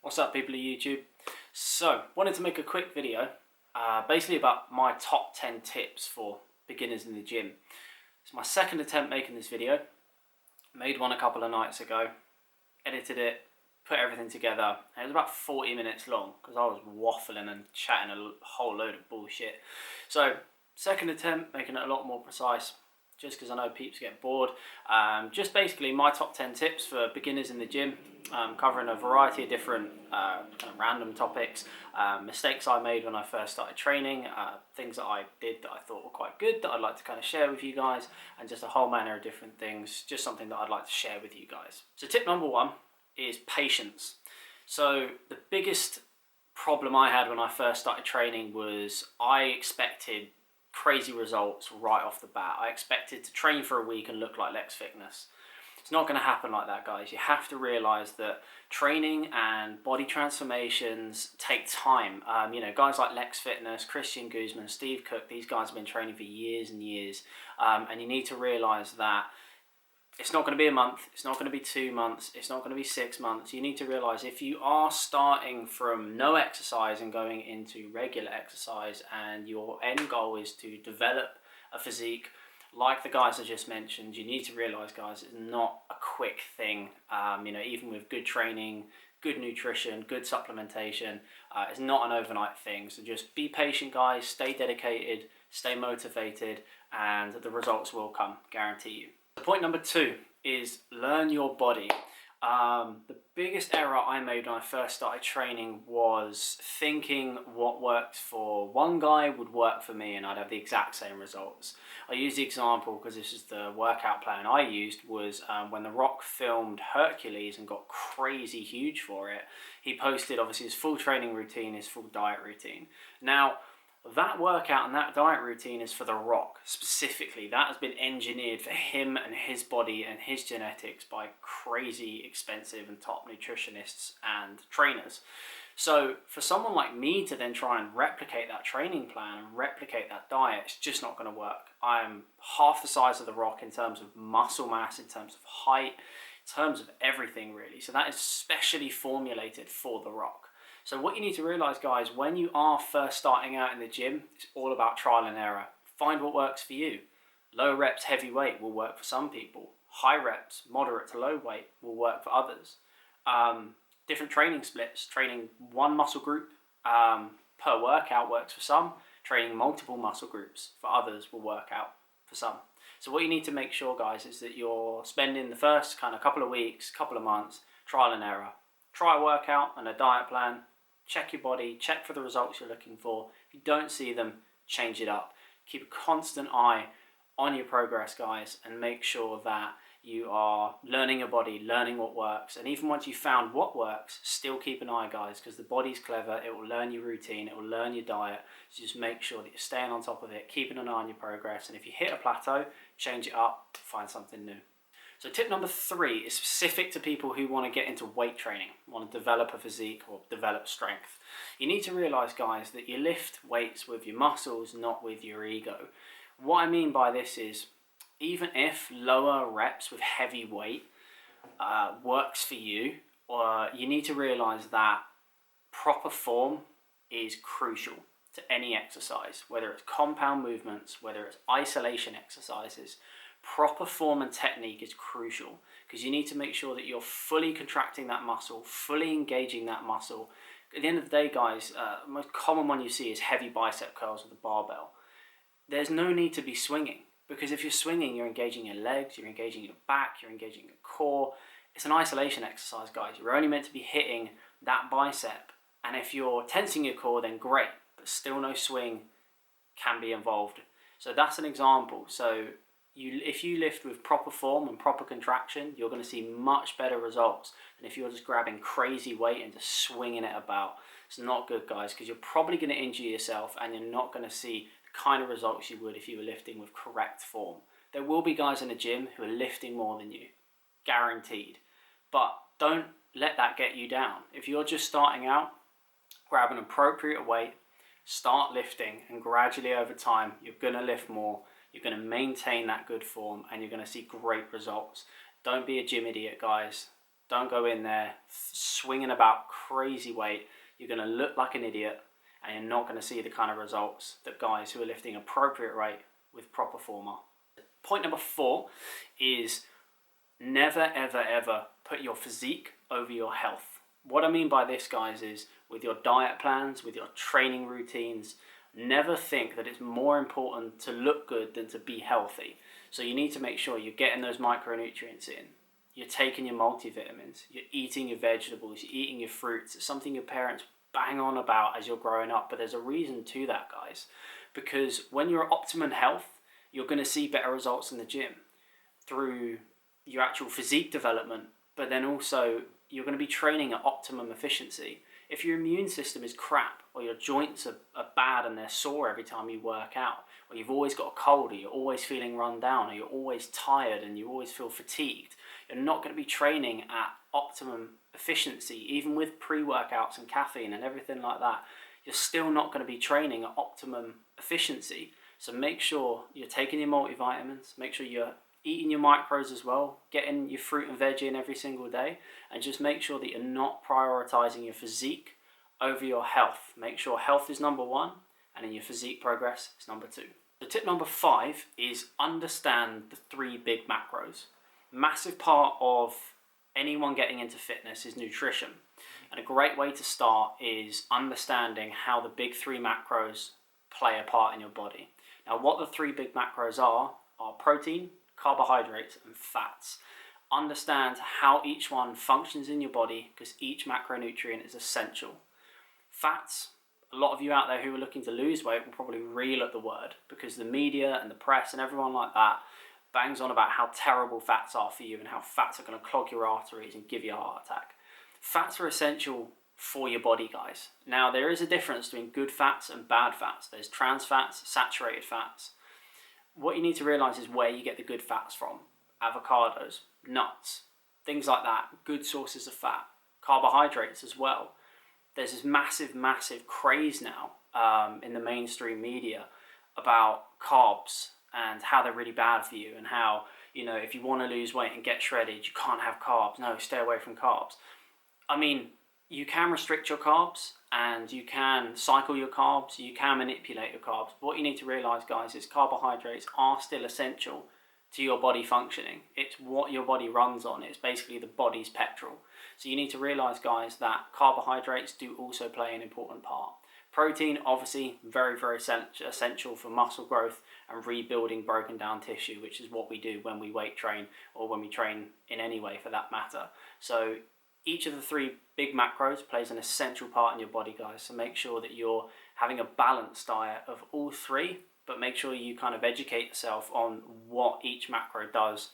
What's up, people of YouTube? So, wanted to make a quick video basically about my top 10 tips for beginners in the gym. It's my second attempt making this video. Made one a couple of nights ago, edited it, put everything together, and it was about 40 minutes long because I was waffling and chatting a whole load of bullshit. So, second attempt, making it a lot more precise, just because I know peeps get bored. Just basically my top 10 tips for beginners in the gym, covering a variety of different kind of random topics, mistakes I made when I first started training, things that I did that I thought were quite good that I'd like to kind of share with you guys, and just a whole manner of different things, just something that I'd like to share with you guys. So tip number one is patience. So the biggest problem I had when I first started training was I expected crazy results right off the bat. I expected to train for a week and look like Lex Fitness. It's not going to happen like that, guys. You have to realize that training and body transformations take time. You know, guys like Lex Fitness, Christian Guzman, Steve Cook, these guys have been training for years and years. And you need to realize that it's not going to be a month, it's not going to be 2 months, it's not going to be 6 months. You need to realize if you are starting from no exercise and going into regular exercise, and your end goal is to develop a physique like the guys I just mentioned, you need to realize, guys, it's not a quick thing. You know, even with good training, good nutrition, good supplementation, it's not an overnight thing. So just be patient, guys, stay dedicated, stay motivated, and the results will come, guarantee you. Point number two is learn your body. The biggest error I made when I first started training was thinking what worked for one guy would work for me and I'd have the exact same results. I use the example because this is the workout plan I used, was when The Rock filmed Hercules and got crazy huge for it. He posted obviously his full training routine, his full diet routine. Now, that workout and that diet routine is for The Rock specifically. That has been engineered for him and his body and his genetics by crazy expensive and top nutritionists and trainers. So for someone like me to then try and replicate that training plan and replicate that diet, it's just not going to work. I'm half the size of The Rock in terms of muscle mass, in terms of height, in terms of everything really. So that is specially formulated for The Rock. So what you need to realize, guys, when you are first starting out in the gym, it's all about trial and error. Find what works for you. Low reps, heavy weight will work for some people. High reps, moderate to low weight will work for others. Different training splits. Training one muscle group per workout works for some. Training multiple muscle groups for others will work out for some. So what you need to make sure, guys, is that you're spending the first kind of couple of weeks, couple of months, trial and error. Try a workout and a diet plan. Check your body, check for the results you're looking for. If you don't see them, change it up. Keep a constant eye on your progress, guys, and make sure that you are learning your body, learning what works. And even once you've found what works, still keep an eye, guys, because the body's clever. It will learn your routine, it will learn your diet. So just make sure that you're staying on top of it, keeping an eye on your progress. And if you hit a plateau, change it up, find something new. So tip number three is specific to people who want to get into weight training, want to develop a physique or develop strength. You need to realize, guys, that you lift weights with your muscles, not with your ego. What I mean by this is, even if lower reps with heavy weight works for you, you need to realize that proper form is crucial to any exercise, whether it's compound movements, whether it's isolation exercises. Proper form and technique is crucial because you need to make sure that you're fully contracting that muscle, fully engaging that muscle. At the end of the day, guys, the most common one you see is heavy bicep curls with a barbell. There's no need to be swinging, because if you're swinging, you're engaging your legs, you're engaging your back, you're engaging your core. It's an isolation exercise, guys. You're only meant to be hitting that bicep. And if you're tensing your core, then great, but still no swing can be involved. So that's an example. So if you lift with proper form and proper contraction, you're going to see much better results than if you're just grabbing crazy weight and just swinging it about. It's not good, guys, because you're probably going to injure yourself and you're not going to see the kind of results you would if you were lifting with correct form. There will be guys in the gym who are lifting more than you, guaranteed. But don't let that get you down. If you're just starting out, grab an appropriate weight, start lifting, and gradually over time, you're going to lift more. You're going to maintain that good form and you're going to see great results. Don't be a gym idiot, guys. Don't go in there swinging about crazy weight. You're going to look like an idiot, and you're not going to see the kind of results that guys who are lifting appropriate rate with proper form are. Point number 4 is never, ever, ever put your physique over your health. What I mean by this, guys, is with your diet plans, with your training routines, never think that it's more important to look good than to be healthy. So you need to make sure you're getting those micronutrients in. You're taking your multivitamins, you're eating your vegetables, you're eating your fruits. It's something your parents bang on about as you're growing up, but there's a reason to that, guys. Because when you're at optimum health, you're going to see better results in the gym through your actual physique development, but then also you're going to be training at optimum efficiency. If your immune system is crap, or your joints are bad and they're sore every time you work out, or you've always got a cold, or you're always feeling run down, or you're always tired and you always feel fatigued, you're not going to be training at optimum efficiency. Even with pre-workouts and caffeine and everything like that, you're still not going to be training at optimum efficiency. So make sure you're taking your multivitamins, make sure you're eating your macros as well, getting your fruit and veg in every single day, and just make sure that you're not prioritizing your physique over your health. Make sure health is number 1, and in your physique progress is number 2. So tip number 5 is understand the 3 big macros. Massive part of anyone getting into fitness is nutrition. And a great way to start is understanding how the big 3 macros play a part in your body. Now, what the 3 big macros are protein, carbohydrates, and fats. Understand how each one functions in your body, because each macronutrient is essential. Fats, a lot of you out there who are looking to lose weight will probably reel at the word, because the media and the press and everyone like that bangs on about how terrible fats are for you and how fats are going to clog your arteries and give you a heart attack. Fats are essential for your body, guys. Now, there is a difference between good fats and bad fats. There's trans fats, saturated fats. What you need to realize is where you get the good fats from. Avocados, nuts, things like that, good sources of fat. Carbohydrates as well. There's this massive, massive craze now in the mainstream media about carbs and how they're really bad for you, and how, you know, if you want to lose weight and get shredded, you can't have carbs. No, stay away from carbs. I mean, you can restrict your carbs and you can cycle your carbs, you can manipulate your carbs. But what you need to realize, guys, is carbohydrates are still essential to your body functioning. It's what your body runs on. It's basically the body's petrol. So you need to realize, guys, that carbohydrates do also play an important part. Protein, obviously, very, very essential for muscle growth and rebuilding broken down tissue, which is what we do when we weight train, or when we train in any way for that matter. So each of the 3 big macros plays an essential part in your body, guys. So make sure that you're having a balanced diet of all 3, but make sure you kind of educate yourself on what each macro does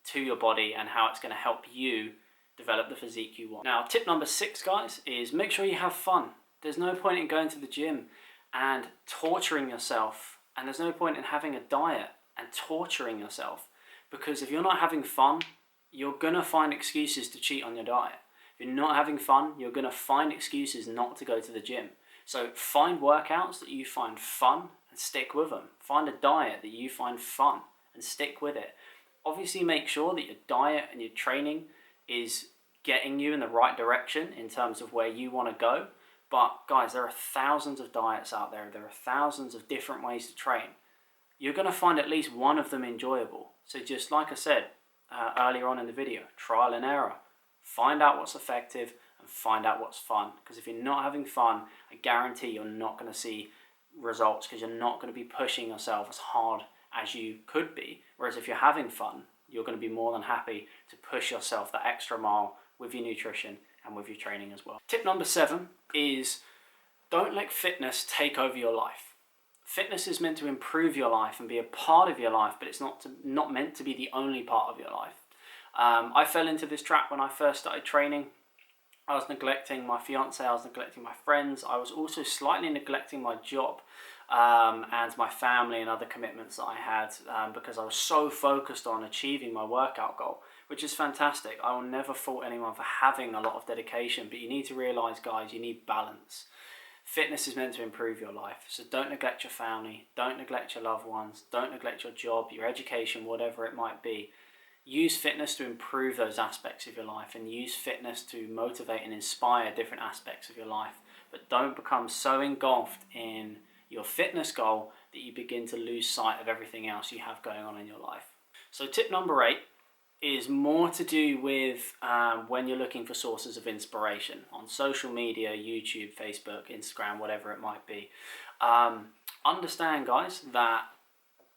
to your body and how it's going to help you develop the physique you want. Now, tip number 6, guys, is make sure you have fun. There's no point in going to the gym and torturing yourself, and there's no point in having a diet and torturing yourself, because if you're not having fun, you're going to find excuses to cheat on your diet. If you're not having fun, you're going to find excuses not to go to the gym. So find workouts that you find fun and stick with them. Find a diet that you find fun and stick with it. Obviously, make sure that your diet and your training is getting you in the right direction in terms of where you want to go. But guys, there are thousands of diets out there. There are thousands of different ways to train. You're going to find at least one of them enjoyable. So just like I said earlier on in the video, trial and error. Find out what's effective and find out what's fun. Because if you're not having fun, I guarantee you're not going to see results, because you're not going to be pushing yourself as hard as you could be. Whereas if you're having fun, you're going to be more than happy to push yourself that extra mile with your nutrition and with your training as well. Tip number 7 is don't let fitness take over your life. Fitness is meant to improve your life and be a part of your life, but it's not meant to be the only part of your life. I fell into this trap when I first started training. I was neglecting my fiance, I was neglecting my friends, I was also slightly neglecting my job and my family and other commitments that I had because I was so focused on achieving my workout goal, which is fantastic. I will never fault anyone for having a lot of dedication, but you need to realize, guys, you need balance. Fitness is meant to improve your life, so don't neglect your family, don't neglect your loved ones, don't neglect your job, your education, whatever it might be. use fitness to improve those aspects of your life, and use fitness to motivate and inspire different aspects of your life. But don't become so engulfed in your fitness goal that you begin to lose sight of everything else you have going on in your life. So tip number 8 is more to do with when you're looking for sources of inspiration on social media, YouTube, Facebook, Instagram, whatever it might be. Understand, guys, that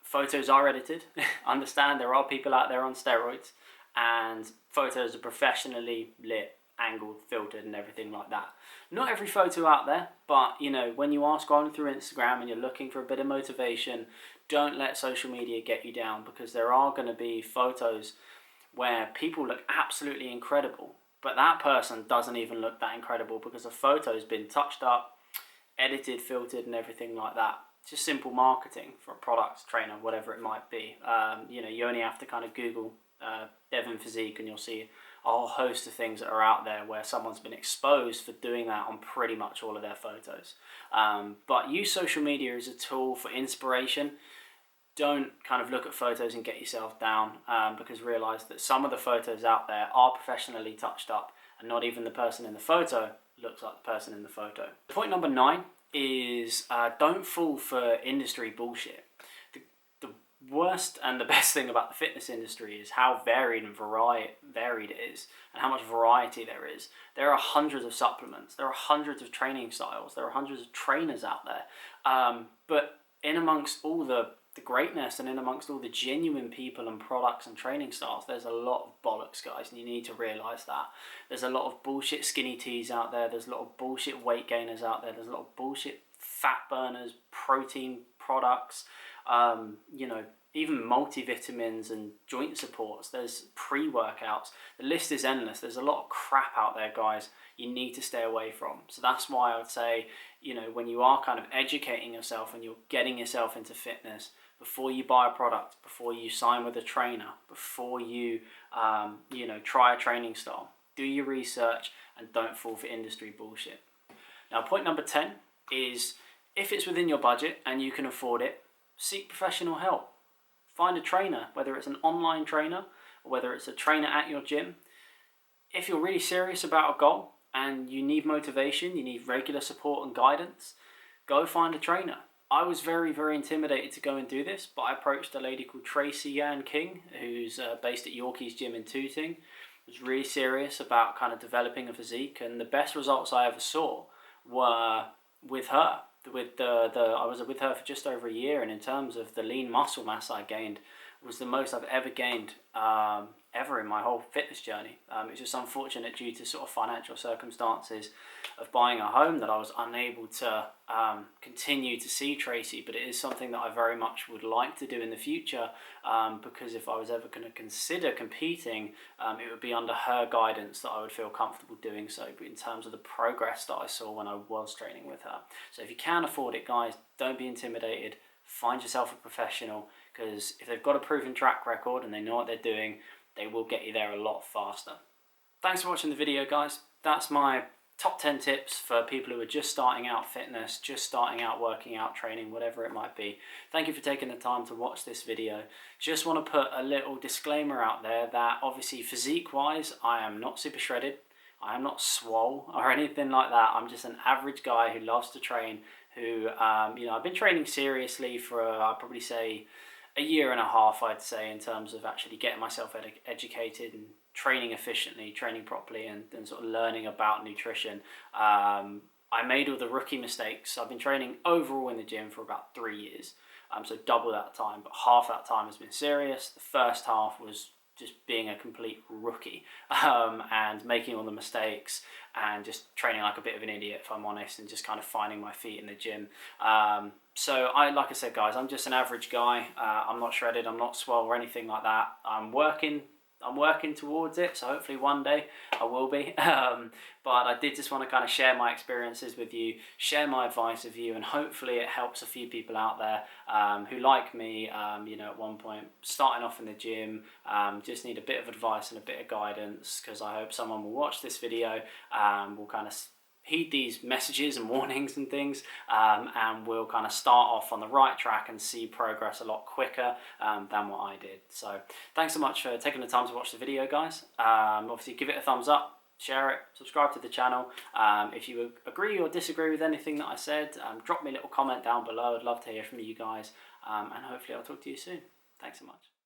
photos are edited. Understand there are people out there on steroids, and photos are professionally lit, angled, filtered, and everything like that. Not every photo out there, but you know, when you are scrolling through Instagram and you're looking for a bit of motivation, don't let social media get you down, because there are going to be photos where people look absolutely incredible, but that person doesn't even look that incredible because the photo's been touched up, edited, filtered, and everything like that. Just simple marketing for a product, trainer, whatever it might be. You know, you only have to kind of Google Devon Physique and you'll see a whole host of things that are out there where someone's been exposed for doing that on pretty much all of their photos. But use social media as a tool for inspiration. Don't kind of look at photos and get yourself down, because realize that some of the photos out there are professionally touched up, and not even the person in the photo looks like the person in the photo. Point number 9 is don't fall for industry bullshit. The worst and the best thing about the fitness industry is how varied it is, and how much variety there is. There are hundreds of supplements, there are hundreds of training styles, there are hundreds of trainers out there, but in amongst all the greatness and in amongst all the genuine people and products and training styles, there's a lot of bollocks, guys, and you need to realize that. There's a lot of bullshit skinny teas out there, there's a lot of bullshit weight gainers out there, there's a lot of bullshit fat burners, protein products, you know, even multivitamins and joint supports. There's pre-workouts. The list is endless. There's a lot of crap out there, guys, you need to stay away from. So that's why I would say, you know, when you are kind of educating yourself and you're getting yourself into fitness, before you buy a product, before you sign with a trainer, before you, you know, try a training style, do your research and don't fall for industry bullshit. Now, point number 10 is, if it's within your budget and you can afford it, seek professional help. Find a trainer, whether it's an online trainer or whether it's a trainer at your gym. If you're really serious about a goal and you need motivation, you need regular support and guidance, go find a trainer. I was very, very intimidated to go and do this, but I approached a lady called Tracy Yan King, who's based at Yorkie's gym in Tooting. Was really serious about kind of developing a physique, and the best results I ever saw were with her. I was with her for just over a year, and in terms of the lean muscle mass I gained, was the most I've ever gained ever in my whole fitness journey. It's just unfortunate, due to sort of financial circumstances of buying a home, that I was unable to continue to see Tracy, but it is something that I very much would like to do in the future, because if I was ever going to consider competing, it would be under her guidance that I would feel comfortable doing so, in terms of the progress that I saw when I was training with her. So if you can afford it, guys, don't be intimidated. Find yourself a professional, because if they've got a proven track record and they know what they're doing, they will get you there a lot faster. Thanks for watching the video, guys. That's my top 10 tips for people who are just starting out fitness, just starting out working out, training, whatever it might be. Thank you for taking the time to watch this video. Just want to put a little disclaimer out there that obviously physique-wise, I am not super shredded. I am not swole or anything like that. I'm just an average guy who loves to train, who, you know, I've been training seriously for, I'd probably say, a year and a half, I'd say, in terms of actually getting myself educated and training efficiently, training properly, and sort of learning about nutrition. I made all the rookie mistakes. I've been training overall in the gym for about 3 years, so double that time, but half that time has been serious. The first half was just being a complete rookie, and making all the mistakes and just training like a bit of an idiot, if I'm honest, and just kind of finding my feet in the gym. So like I said, guys, I'm just an average guy. I'm not shredded, I'm not swole or anything like that. I'm working towards it, so hopefully one day I will be. But I did just want to kind of share my experiences with you, share my advice with you, and hopefully it helps a few people out there who, like me, you know, at one point starting off in the gym, just need a bit of advice and a bit of guidance, because I hope someone will watch this video, will kind of heed these messages and warnings and things, and we'll kind of start off on the right track and see progress a lot quicker than what I did. So thanks so much for taking the time to watch the video, guys. Obviously give it a thumbs up, share it, subscribe to the channel. If you agree or disagree with anything that I said, drop me a little comment down below. I'd love to hear from you guys, and hopefully I'll talk to you soon. Thanks so much.